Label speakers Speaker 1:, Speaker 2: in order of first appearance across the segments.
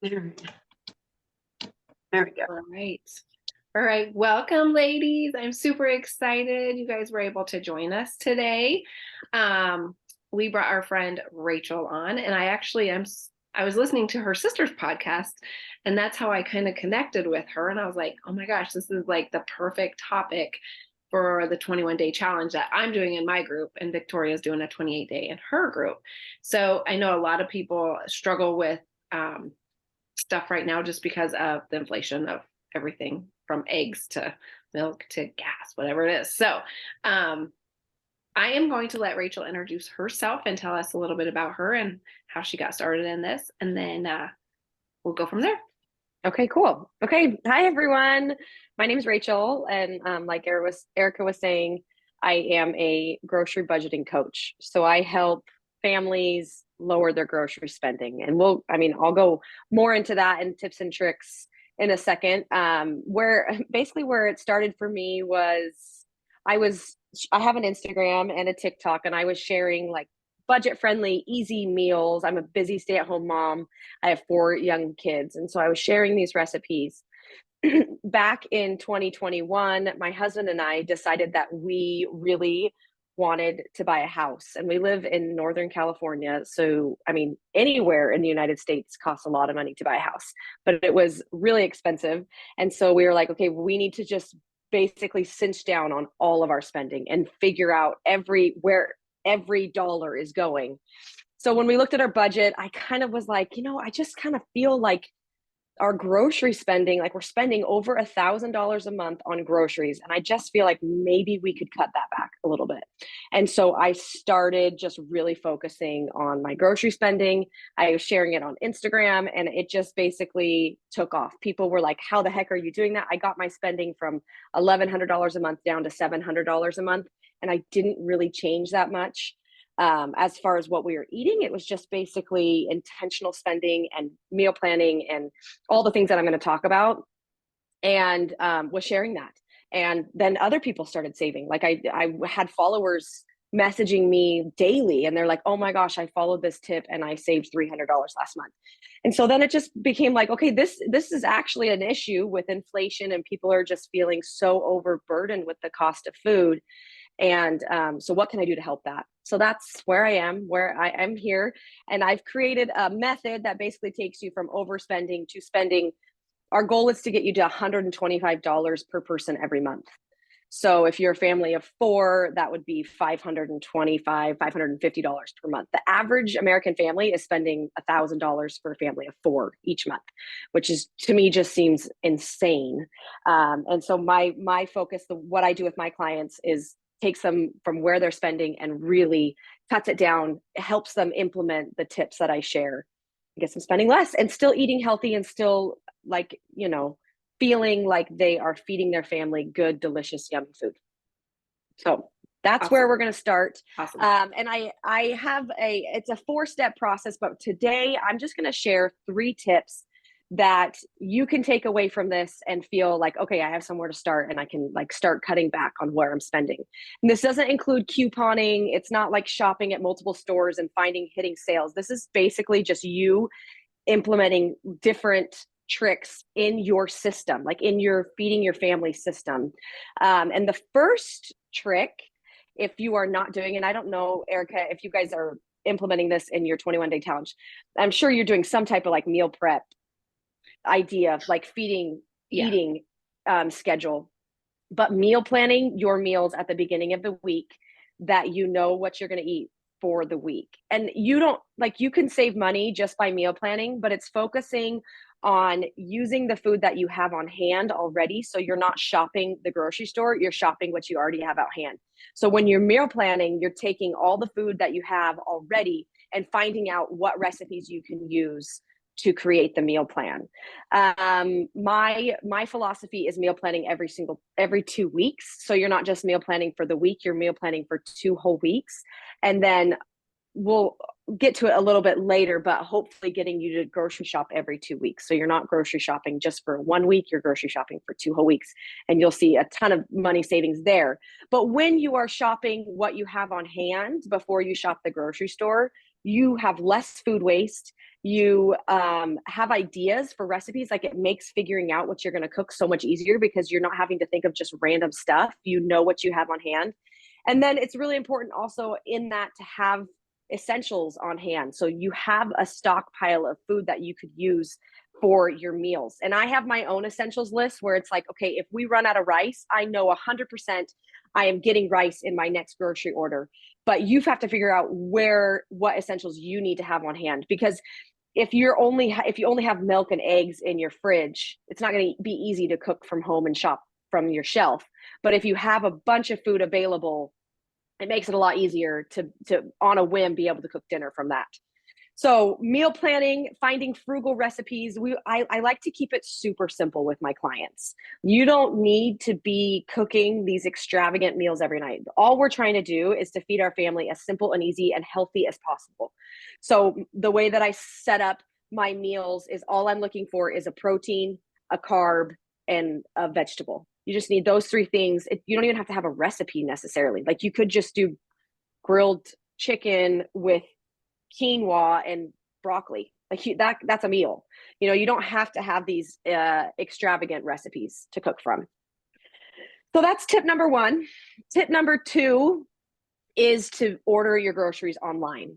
Speaker 1: There we go.
Speaker 2: All right. All right. Welcome, ladies. I'm super excited you guys were able to join us today. We brought our friend Rachel on, and I was listening to her sister's podcast, and that's how I kind of connected with her. And I was like, oh my gosh, this is like the perfect topic for the 21-day challenge that I'm doing in my group, and Victoria's doing a 28-day in her group. So I know a lot of people struggle with stuff right now just because of the inflation of everything from eggs to milk to gas, whatever it is. So I am going to let Rachel introduce herself and tell us a little bit about her and how she got started in this. And then we'll go from there.
Speaker 1: Okay, cool. Okay. Hi, everyone. My name is Rachel. And like Erica was saying, I am a grocery budgeting coach. So I help families lower their grocery spending. And I'll go more into that and tips and tricks in a second. Where it started for me was I have an Instagram and a TikTok, and I was sharing like budget-friendly, easy meals. I'm a busy stay-at-home mom. I have 4 young kids. And so I was sharing these recipes. Back in 2021, my husband and I decided that we really wanted to buy a house, and we live in Northern California. So, anywhere in the United States costs a lot of money to buy a house, but it was really expensive. And so we were like, okay, we need to just basically cinch down on all of our spending and figure out where every dollar is going. So when we looked at our budget, I kind of was like, I just kind of feel like our grocery spending, like we're spending over $1,000 a month on groceries. And I just feel like maybe we could cut that back a little bit. And so I started just really focusing on my grocery spending. I was sharing it on Instagram, and it just basically took off. People were like, how the heck are you doing that? I got my spending from $1,100 a month down to $700 a month. And I didn't really change that much. As far as what we were eating, it was just basically intentional spending and meal planning and all the things that I'm going to talk about, and was sharing that. And then other people started saving. Like I had followers messaging me daily, and they're like, oh my gosh, I followed this tip and I saved $300 last month. And so then it just became like, okay, this is actually an issue with inflation, and people are just feeling so overburdened with the cost of food. And so what can I do to help that? So that's where I am here. And I've created a method that basically takes you from overspending to spending. Our goal is to get you to $125 per person every month. So if you're a family of 4, that would be $525, $550 per month. The average American family is spending $1,000 for a family of 4 each month, which is, to me, just seems insane. And so my focus, what I do with my clients is takes them from where they're spending and really cuts it down. It helps them implement the tips that I share, get them spending less and still eating healthy, and still feeling like they are feeding their family good, delicious, yummy food. So that's awesome. Where we're going to start.
Speaker 2: Awesome.
Speaker 1: And I have it's a 4-step process, but today I'm just going to share 3 tips that you can take away from this and feel like, okay, I have somewhere to start, and I can start cutting back on where I'm spending. And this doesn't include couponing. It's not like shopping at multiple stores and hitting sales. This is basically just you implementing different tricks in your system, like in your feeding your family system. And the first trick, if you are not doing, and I don't know, Erica, if you guys are implementing this in your 21-day challenge, I'm sure you're doing some type of meal prep idea of feeding, eating schedule, but meal planning your meals at the beginning of the week, that you know what you're going to eat for the week. And you can save money just by meal planning, but it's focusing on using the food that you have on hand already. So you're not shopping the grocery store, you're shopping what you already have at hand. So when you're meal planning, you're taking all the food that you have already and finding out what recipes you can use to create the meal plan. My philosophy is meal planning every 2 weeks. So you're not just meal planning for the week, you're meal planning for 2 whole weeks. And then get to it a little bit later, but hopefully getting you to grocery shop every 2 weeks. So you're not grocery shopping just for 1 week, you're grocery shopping for 2 whole weeks, and you'll see a ton of money savings there. But when you are shopping what you have on hand before you shop the grocery store, you have less food waste. You have ideas for recipes. Like, it makes figuring out what you're going to cook so much easier because you're not having to think of just random stuff. You know what you have on hand. And then it's really important also in that to have essentials on hand. So you have a stockpile of food that you could use for your meals. And I have my own essentials list where it's like, okay, if we run out of rice, I know 100% I am getting rice in my next grocery order. But you have to figure out what essentials you need to have on hand, because if you only have milk and eggs in your fridge, it's not going to be easy to cook from home and shop from your shelf. But if you have a bunch of food available, it makes it a lot easier to on a whim be able to cook dinner from that. So meal planning, finding frugal recipes. I like to keep it super simple with my clients. You don't need to be cooking these extravagant meals every night. All we're trying to do is to feed our family as simple and easy and healthy as possible. So the way that I set up my meals is all I'm looking for is a protein, a carb, and a vegetable. You just need those three things. You don't even have to have a recipe necessarily. Like, you could just do grilled chicken with quinoa and broccoli. Like, that's a meal. You don't have to have these extravagant recipes to cook from. So that's tip number one. Tip number two is to order your groceries online.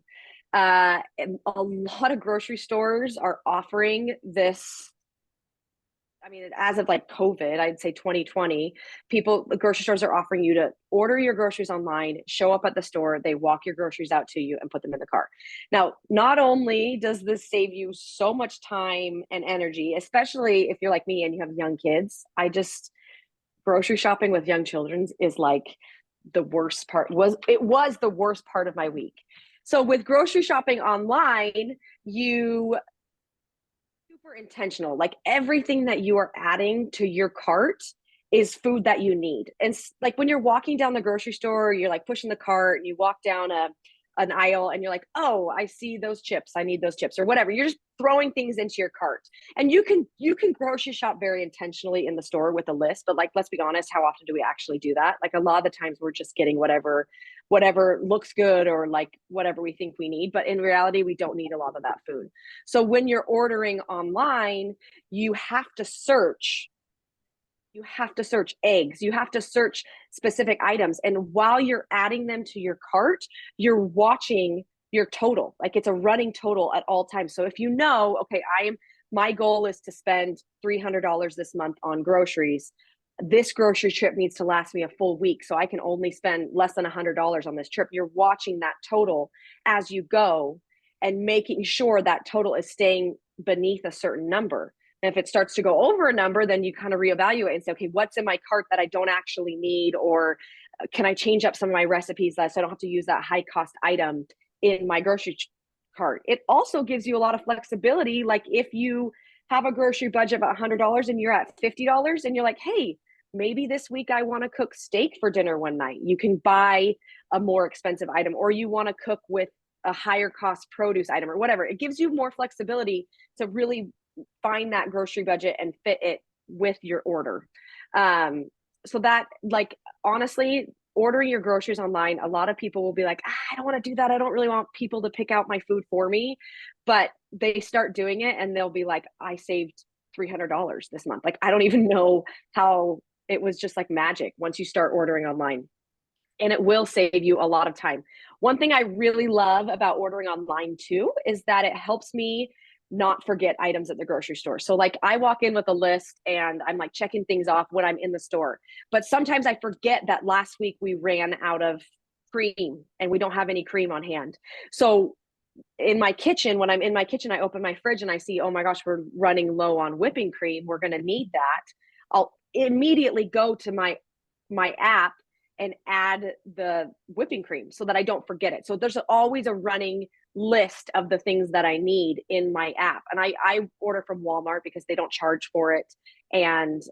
Speaker 1: A lot of grocery stores are offering this. I mean, as of like COVID, I'd say 2020, the grocery stores are offering you to order your groceries online, show up at the store, they walk your groceries out to you and put them in the car. Now, not only does this save you so much time and energy, especially if you're like me and you have young kids, grocery shopping with young children is like the worst part. It was the worst part of my week. So with grocery shopping online, you super intentional. Like, everything that you are adding to your cart is food that you need. And like, when you're walking down the grocery store, you're like pushing the cart and you walk down an aisle and you're like, oh, I see those chips, I need those chips, or whatever. You're just throwing things into your cart. And you can grocery shop very intentionally in the store with a list, but like, let's be honest, how often do we actually do that? Like, a lot of the times we're just getting whatever looks good, or like whatever we think we need, but in reality we don't need a lot of that food. So when you're ordering online, you have to search eggs, you have to search specific items, and while you're adding them to your cart, you're watching your total. Like, it's a running total at all times. So if you know, okay, my goal is to spend $300 this month on groceries, this grocery trip needs to last me a full week, so I can only spend less than $100 on this trip. You're watching that total as you go and making sure that total is staying beneath a certain number. And if it starts to go over a number, then you kind of reevaluate and say, okay, what's in my cart that I don't actually need? Or can I change up some of my recipes so I don't have to use that high cost item in my grocery cart? It also gives you a lot of flexibility. Like, if you have a grocery budget of $100 and you're at $50 and you're like, hey, maybe this week I want to cook steak for dinner one night. You can buy a more expensive item, or you want to cook with a higher cost produce item or whatever. It gives you more flexibility to really find that grocery budget and fit it with your order. So that, like, honestly, ordering your groceries online, a lot of people will be like, I don't want to do that. I don't really want people to pick out my food for me. But they start doing it and they'll be like, I saved $300 this month. Like, I don't even know how. It was just like magic once you start ordering online. And it will save you a lot of time. One thing I really love about ordering online too is that it helps me not forget items at the grocery store. So like, I walk in with a list and I'm like checking things off when I'm in the store. But sometimes I forget that last week we ran out of cream and we don't have any cream on hand. So in my kitchen, when I'm in my kitchen, I open my fridge and I see, oh my gosh, we're running low on whipping cream. We're going to need that. I'll immediately go to my app and add the whipping cream so that I don't forget it. So there's always a running list of the things that I need in my app. And I order from Walmart because they don't charge for it. And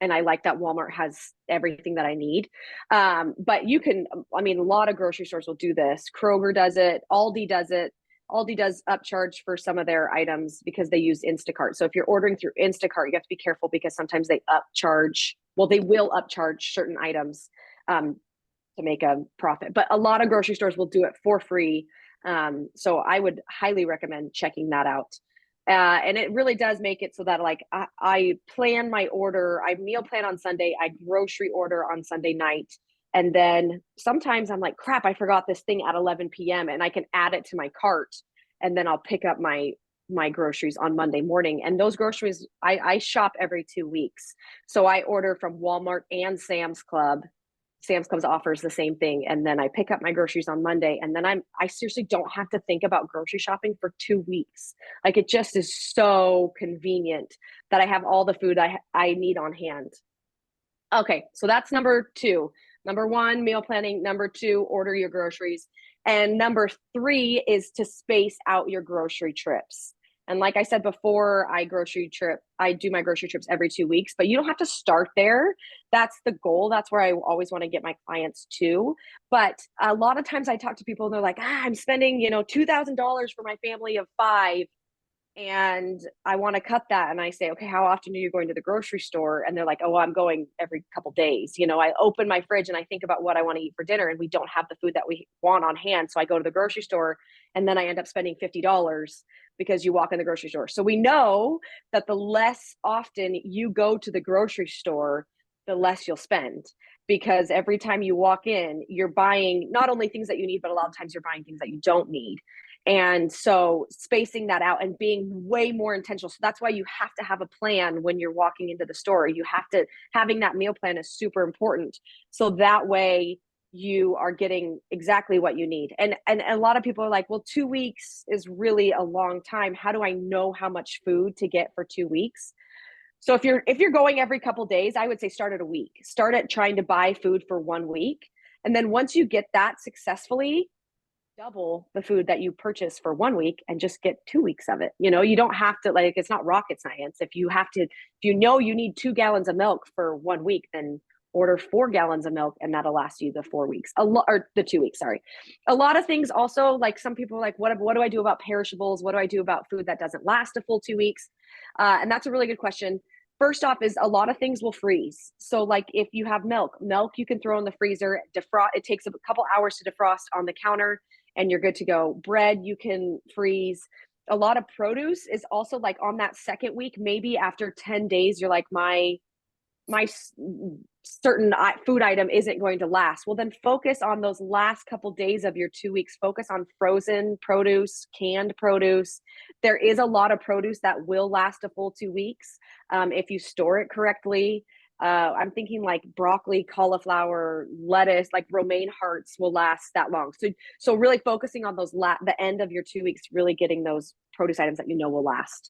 Speaker 1: and I like that Walmart has everything that I need. But you can, I mean, a lot of grocery stores will do this. Kroger does it. Aldi does it. Aldi does upcharge for some of their items because they use Instacart. So if you're ordering through Instacart, you have to be careful because sometimes they upcharge. Well, they will upcharge certain items to make a profit. But a lot of grocery stores will do it for free. So I would highly recommend checking that out. And it really does make it so that like I plan my order, I meal plan on Sunday, I grocery order on Sunday night. And then sometimes I'm like, crap, I forgot this thing at 11 p.m. and I can add it to my cart. And then I'll pick up my groceries on Monday morning. And those groceries, I shop every 2 weeks. So I order from Walmart and Sam's Club. Sam's Club offers the same thing. And then I pick up my groceries on Monday. And then I seriously don't have to think about grocery shopping for 2 weeks. Like it just is so convenient that I have all the food I need on hand. Okay, so that's number two. Number one, meal planning. Number two, order your groceries. And number three is to space out your grocery trips. And like I said before, I do my grocery trips every 2 weeks, but you don't have to start there. That's the goal. That's where I always want to get my clients to. But a lot of times I talk to people and they're like, I'm spending, $2,000 for my family of five and I want to cut that. And I say, okay, how often are you going to the grocery store? And they're like, oh, I'm going every couple days. I open my fridge and I think about what I want to eat for dinner and we don't have the food that we want on hand. So I go to the grocery store and then I end up spending $50 because you walk in the grocery store. So we know that the less often you go to the grocery store, the less you'll spend, because every time you walk in, you're buying not only things that you need, but a lot of times you're buying things that you don't need. And so spacing that out and being way more intentional. So that's why you have to have a plan when you're walking into the store. Having that meal plan is super important. So that way you are getting exactly what you need. And a lot of people are like, well, 2 weeks is really a long time. How do I know how much food to get for 2 weeks? So if you're going every couple days, I would say start at a week. Start at trying to buy food for 1 week. And then once you get that successfully, double the food that you purchase for 1 week and just get 2 weeks of it. You don't have to, like, it's not rocket science. If you need 2 gallons of milk for 1 week, then order 4 gallons of milk and that'll last you the 4 weeks, or the 2 weeks. Sorry. A lot of things also, like some people are like, what do I do about perishables? What do I do about food that doesn't last a full 2 weeks? And that's a really good question. First off is a lot of things will freeze. So like if you have milk you can throw in the freezer, defrost. It takes a couple hours to defrost on the counter and you're good to go. Bread, you can freeze. A lot of produce is also like on that second week, maybe after 10 days, you're like, my certain food item isn't going to last. Well, then focus on those last couple days of your 2 weeks. Focus on frozen produce, canned produce. There is a lot of produce that will last a full 2 weeks if you store it correctly. I'm thinking like broccoli, cauliflower, lettuce, like romaine hearts will last that long. So really focusing on those the end of your 2 weeks, really getting those produce items that will last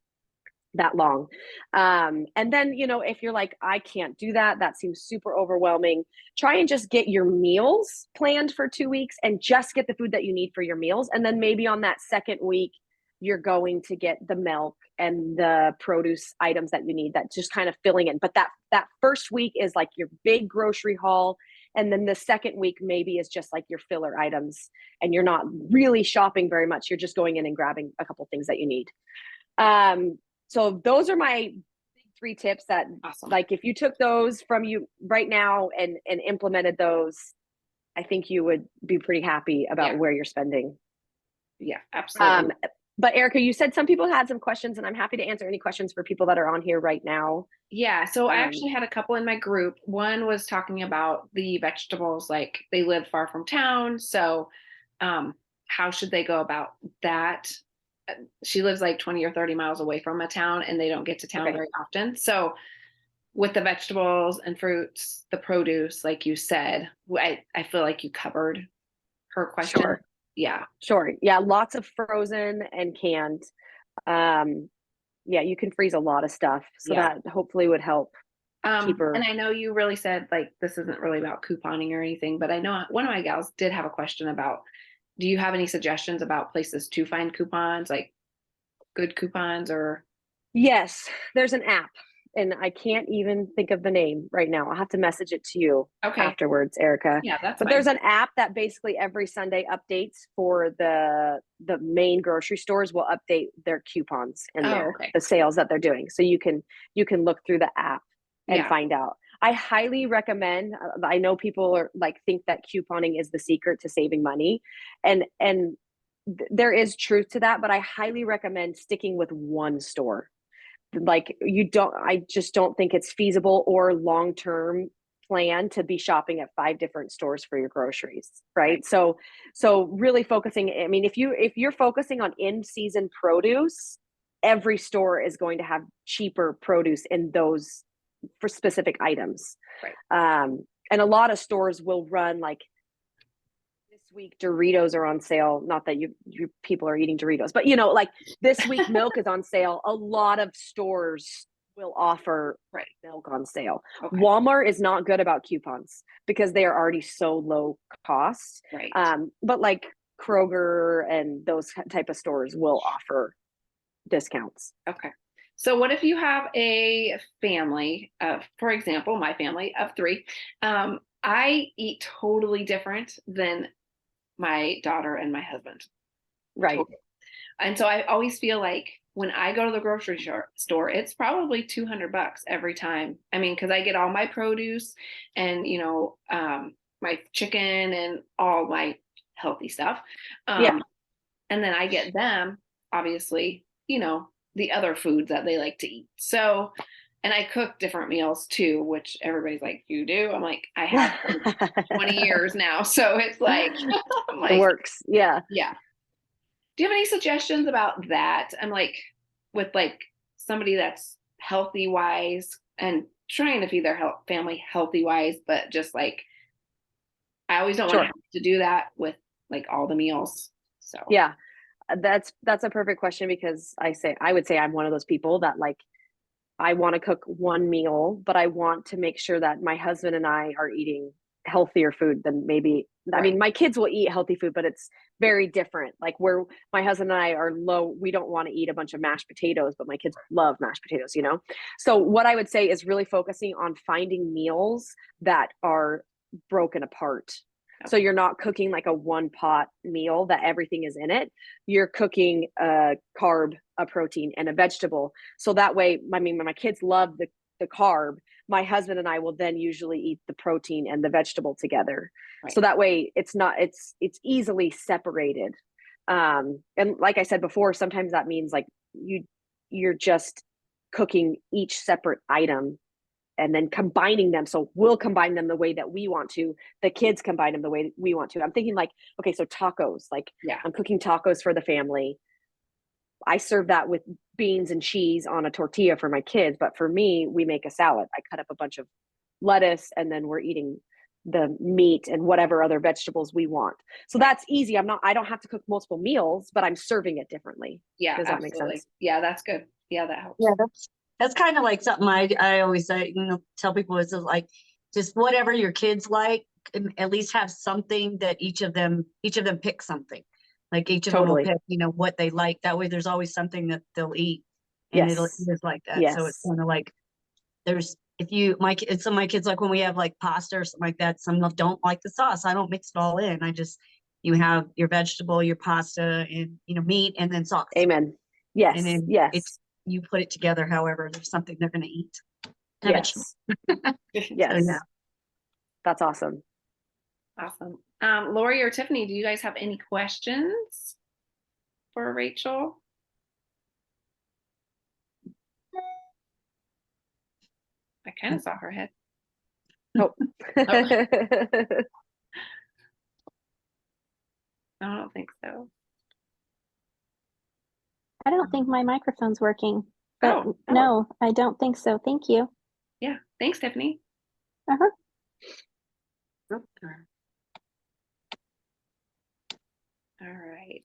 Speaker 1: that long. And then, if you're like, I can't do that, that seems super overwhelming, try and just get your meals planned for 2 weeks and just get the food that you need for your meals. And then maybe on that second week, you're going to get the milk and the produce items that you need, that just kind of filling in. But that first week is like your big grocery haul. And then the second week maybe is just like your filler items and you're not really shopping very much. You're just going in and grabbing a couple things that you need. So those are my big 3 tips that awesome. Like if you took those from you right now and implemented those, I think you would be pretty happy about where you're spending.
Speaker 2: Yeah, absolutely.
Speaker 1: But Erica, you said some people had some questions and I'm happy to answer any questions for people that are on here right now.
Speaker 2: Yeah. So I actually had a couple in my group. One was talking about the vegetables, like they live far from town. So how should they go about that? She lives like 20 or 30 miles away from a town and they don't get to town very often. So with the vegetables and fruits, the produce, like you said, I feel like you covered her question.
Speaker 1: Sure.
Speaker 2: Yeah.
Speaker 1: Sure. Yeah. Lots of frozen and canned. Yeah, you can freeze a lot of stuff. So that hopefully would help keep her.
Speaker 2: And I know you really said like, this isn't really about couponing or anything, but I know one of my gals did have a question about, do you have any suggestions about places to find coupons, like good coupons or?
Speaker 1: Yes, there's an app. and I can't even think of the name right now. I'll have to message it to you
Speaker 2: Okay.
Speaker 1: afterwards, Erica.
Speaker 2: Yeah, that's
Speaker 1: But
Speaker 2: fine.
Speaker 1: there's an app that basically every Sunday updates for the main grocery stores will update their coupons in there,
Speaker 2: okay.
Speaker 1: the sales that they're doing. So you can look through the app and
Speaker 2: Yeah.
Speaker 1: find out. I highly recommend. I know people are like think that couponing is the secret to saving money, and there is truth to that. But I highly recommend sticking with one store. Like I just don't think it's feasible or long term plan to be shopping at 5 different stores for your groceries, right? So really focusing. I mean, if you're focusing on in season produce, every store is going to have cheaper produce in those for specific items.
Speaker 2: Right.
Speaker 1: And a lot of stores will run like this week Doritos are on sale. Not that you people are eating Doritos, but like this week milk is on sale. A lot of stores will offer milk on sale. Okay. Walmart is not good about coupons because they are already so low cost.
Speaker 2: Right.
Speaker 1: But like Kroger and those type of stores will offer discounts.
Speaker 2: Okay. So what if you have a family of, for example, my family of 3, I eat totally different than my daughter and my husband.
Speaker 1: Right.
Speaker 2: Totally. And so I always feel like when I go to the grocery store, it's probably $200 every time. I mean, cause I get all my produce and, my chicken and all my healthy stuff.
Speaker 1: Yeah.
Speaker 2: And then I get them, obviously, the other foods that they like to eat. So, and I cook different meals too, which everybody's like, you do? I'm like, I have for 20 years now. So it's like,
Speaker 1: it works. Yeah.
Speaker 2: Yeah. Do you have any suggestions about that? I'm like, with like somebody that's healthy wise and trying to feed their family healthy wise, but just like, I always don't want to have to do that with like all the meals. So
Speaker 1: yeah. That's a perfect question because I would say I'm one of those people that like I want to cook one meal, but I want to make sure that my husband and I are eating healthier food than maybe I mean my kids will eat healthy food, but it's very different. Like where my husband and I are low, we don't want to eat a bunch of mashed potatoes, but my kids love mashed potatoes, So what I would say is really focusing on finding meals that are broken apart. So you're not cooking like a one pot meal that everything is in it. You're cooking a carb, a protein, and a vegetable. So that way, I mean, when my kids love the carb, my husband and I will then usually eat the protein and the vegetable together. Right. So that way it's easily separated. And like I said before, sometimes that means like you're just cooking each separate item and then combining them. So we'll combine them the way that we want to. The kids combine them the way we want to. I'm thinking like, okay, so tacos, like I'm cooking tacos for the family. I serve that with beans and cheese on a tortilla for my kids. But for me, we make a salad. I cut up a bunch of lettuce and then we're eating the meat and whatever other vegetables we want. So that's easy. I don't have to cook multiple meals, but I'm serving it differently.
Speaker 2: Yeah.
Speaker 1: Does that make sense?
Speaker 2: Yeah, that's good. Yeah, that helps.
Speaker 3: Yeah, that's kind of like something I always say, tell people is like just whatever your kids like, at least have something that each of them pick something. Like each of them will pick, what they like. That way there's always something that they'll eat. And it is like that. Yes. So it's kind of like there's my kids like when we have like pasta or something like that, some of them don't like the sauce. I don't mix it all in. You have your vegetable, your pasta, and meat, and then sauce.
Speaker 1: Amen. Yes.
Speaker 3: And then you put it together, however, there's something they're going to eat.
Speaker 1: Yes. Yes. So, that's awesome.
Speaker 2: Awesome. Lori or Tiffany, do you guys have any questions for Rachel? I kind of saw her head.
Speaker 1: Oh.
Speaker 2: I don't think so.
Speaker 4: I don't think my microphone's working. But no, I don't think so. Thank you.
Speaker 2: Yeah. Thanks, Tiffany.
Speaker 4: Uh-huh.
Speaker 2: Okay. All right.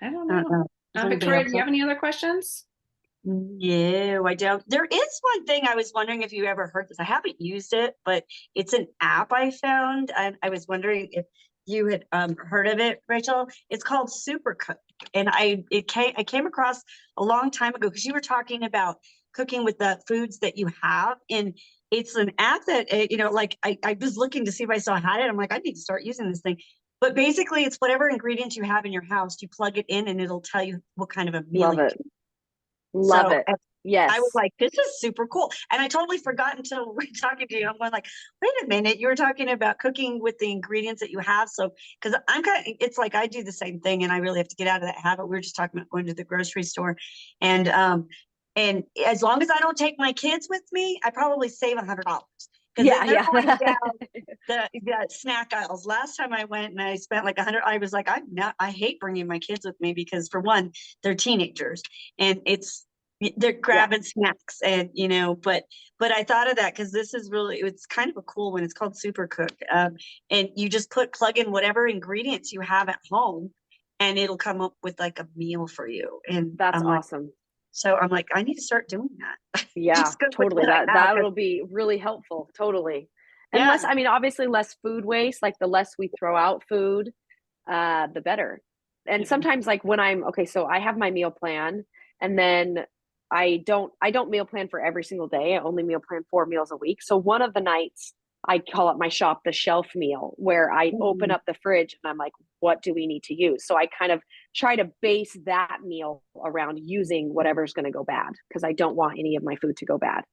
Speaker 2: I don't know. Victoria, do you have any other questions?
Speaker 3: No, I don't. There is one thing I was wondering if you ever heard this. I haven't used it, but it's an app I found. I was wondering if you had heard of it, Rachel. It's called Supercook, and I came across a long time ago because you were talking about cooking with the foods that you have. And it's an app that, like I was looking to see if I saw I had it. I'm like, I need to start using this thing. But basically it's whatever ingredients you have in your house, you plug it in and it'll tell you what kind of a meal
Speaker 1: Love
Speaker 3: you
Speaker 1: it.
Speaker 3: can.
Speaker 1: Love
Speaker 3: So
Speaker 1: it. Yes.
Speaker 3: I was like, this is super cool. And I totally forgot until we're talking to you. I'm going like, wait a minute, you were talking about cooking with the ingredients that you have. So, because it's like I do the same thing and I really have to get out of that habit. We were just talking about going to the grocery store. And as long as I don't take my kids with me, I probably save $100. Because
Speaker 1: Yeah,
Speaker 3: they're
Speaker 1: yeah.
Speaker 3: going down the snack aisles. Last time I went and I spent like 100, I was like, I hate bringing my kids with me because for one, they're teenagers and they're grabbing snacks and but I thought of that because this is really, it's kind of a cool one. It's called Supercook. And you just plug in whatever ingredients you have at home and it'll come up with like a meal for you. And
Speaker 1: That's
Speaker 3: I'm like,
Speaker 1: awesome.
Speaker 3: so I'm like, I need to start doing that.
Speaker 1: Yeah,
Speaker 3: Just go with
Speaker 1: totally.
Speaker 3: what I have, 'cause-
Speaker 1: That'll be really helpful. Totally. And
Speaker 3: Yeah.
Speaker 1: less, I mean, obviously less food waste, like the less we throw out food, the better. And
Speaker 3: Mhm.
Speaker 1: sometimes like when so I have my meal plan and then I don't meal plan for every single day. I only meal plan 4 meals a week. So one of the nights I call up my shop the shelf meal where I open
Speaker 3: Mhm.
Speaker 1: up the fridge and I'm like, what do we need to use? So I kind of try to base that meal around using whatever's going to go bad because I don't want any of my food to go bad.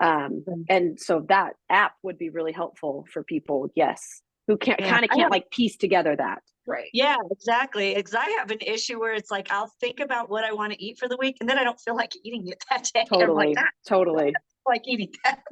Speaker 1: And so that app would be really helpful for people, yes, who can't
Speaker 3: Yeah,
Speaker 1: kind of
Speaker 3: I
Speaker 1: can't
Speaker 3: have-
Speaker 1: like piece together that.
Speaker 2: Right.
Speaker 3: Yeah, exactly. Because I have an issue where it's like I'll think about what I want to eat for the week, and then I don't feel like eating it that day. I'm
Speaker 1: Totally,
Speaker 3: like,
Speaker 1: totally.
Speaker 3: like eating that.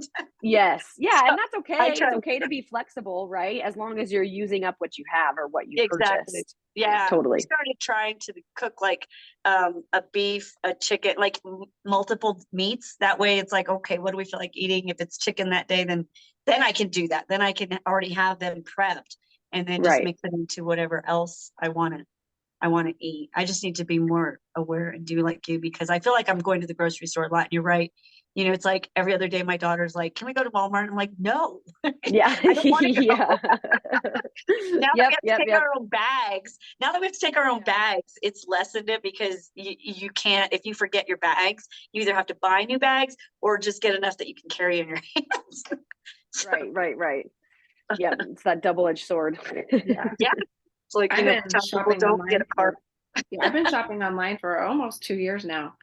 Speaker 1: Yes, yeah,
Speaker 3: So
Speaker 1: and that's okay.
Speaker 3: try-
Speaker 1: It's okay to be flexible, right? As long as you're using up what you have or what you
Speaker 3: Exactly.
Speaker 1: purchased.
Speaker 3: Yeah,
Speaker 1: Totally.
Speaker 3: we started trying to cook like a beef, a chicken, like multiple meats. That way, it's like, okay, what do we feel like eating? If it's chicken that day, then I can do that. Then I can already have them prepped, and then just
Speaker 1: Right.
Speaker 3: mix it into whatever else I want to eat. I just need to be more aware and do like you because I feel like I'm going to the grocery store a lot. And you're right. It's like every other day my daughter's like, can we go to Walmart? I'm like, no.
Speaker 1: Yeah.
Speaker 3: I don't wanna go.
Speaker 1: Yeah.
Speaker 3: Now that we have to take our own bags, it's lessened it because you can't, if you forget your bags, you either have to buy new bags or just get enough that you can carry in your hands. So,
Speaker 1: Right. Yeah, it's that double-edged sword.
Speaker 2: Yeah.
Speaker 3: it's like,
Speaker 2: I've been
Speaker 3: some people
Speaker 2: shopping
Speaker 3: don't get a car.
Speaker 2: Yeah, I've been shopping online for almost 2 years now.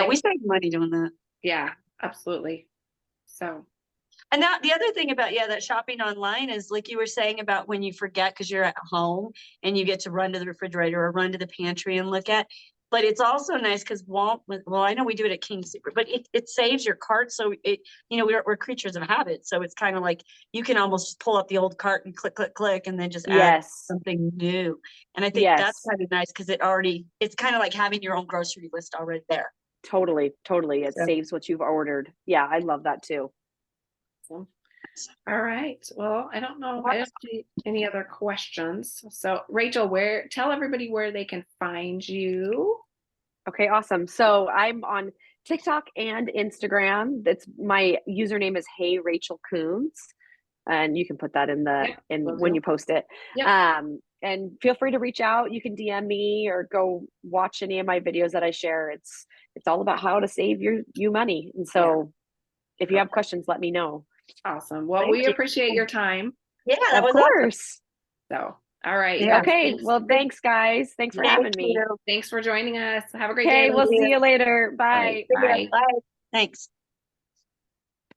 Speaker 3: We save money doing that.
Speaker 2: Yeah, absolutely. So,
Speaker 3: And now the other thing about, that shopping online is like you were saying about when you forget because you're at home and you get to run to the refrigerator or run to the pantry and look at. But it's also nice because I know we do it at King Super, but it saves your cart. So we're creatures of habit. So it's kind of like you can almost pull up the old cart and click, and then just add
Speaker 1: Yes.
Speaker 3: something new. And I think
Speaker 1: Yes.
Speaker 3: that's kind of nice because it's kind of like having your own grocery list already there.
Speaker 1: Totally. It
Speaker 3: So-
Speaker 1: saves what you've ordered. Yeah, I love that too.
Speaker 2: all right. Well, I don't know. I don't see any other questions. So, Rachel, tell everybody where they can find you.
Speaker 1: Okay, awesome. So I'm on TikTok and Instagram. That's my username is Hey Rachel Coons. And you can put that in
Speaker 2: will
Speaker 1: when
Speaker 2: do.
Speaker 1: you post it.
Speaker 2: Yeah.
Speaker 1: And feel free to reach out. You can DM me or go watch any of my videos that I share. It's all about how to save you money. And so if you have questions, let me know.
Speaker 2: Awesome. Well,
Speaker 3: Thank
Speaker 2: we
Speaker 3: you.
Speaker 2: appreciate your time.
Speaker 3: Yeah, that
Speaker 1: Of
Speaker 3: was awesome.
Speaker 1: course.
Speaker 2: So, all right.
Speaker 3: Yeah.
Speaker 1: Okay.
Speaker 2: Thanks.
Speaker 1: Well, thanks guys. Thanks for
Speaker 3: Thank
Speaker 1: having me.
Speaker 3: you.
Speaker 2: Thanks for joining us. Have a great
Speaker 1: Okay,
Speaker 2: day.
Speaker 1: we'll
Speaker 2: ladies.
Speaker 1: see you later.
Speaker 2: All
Speaker 1: Bye.
Speaker 2: right, bye.
Speaker 3: Bye. Thanks.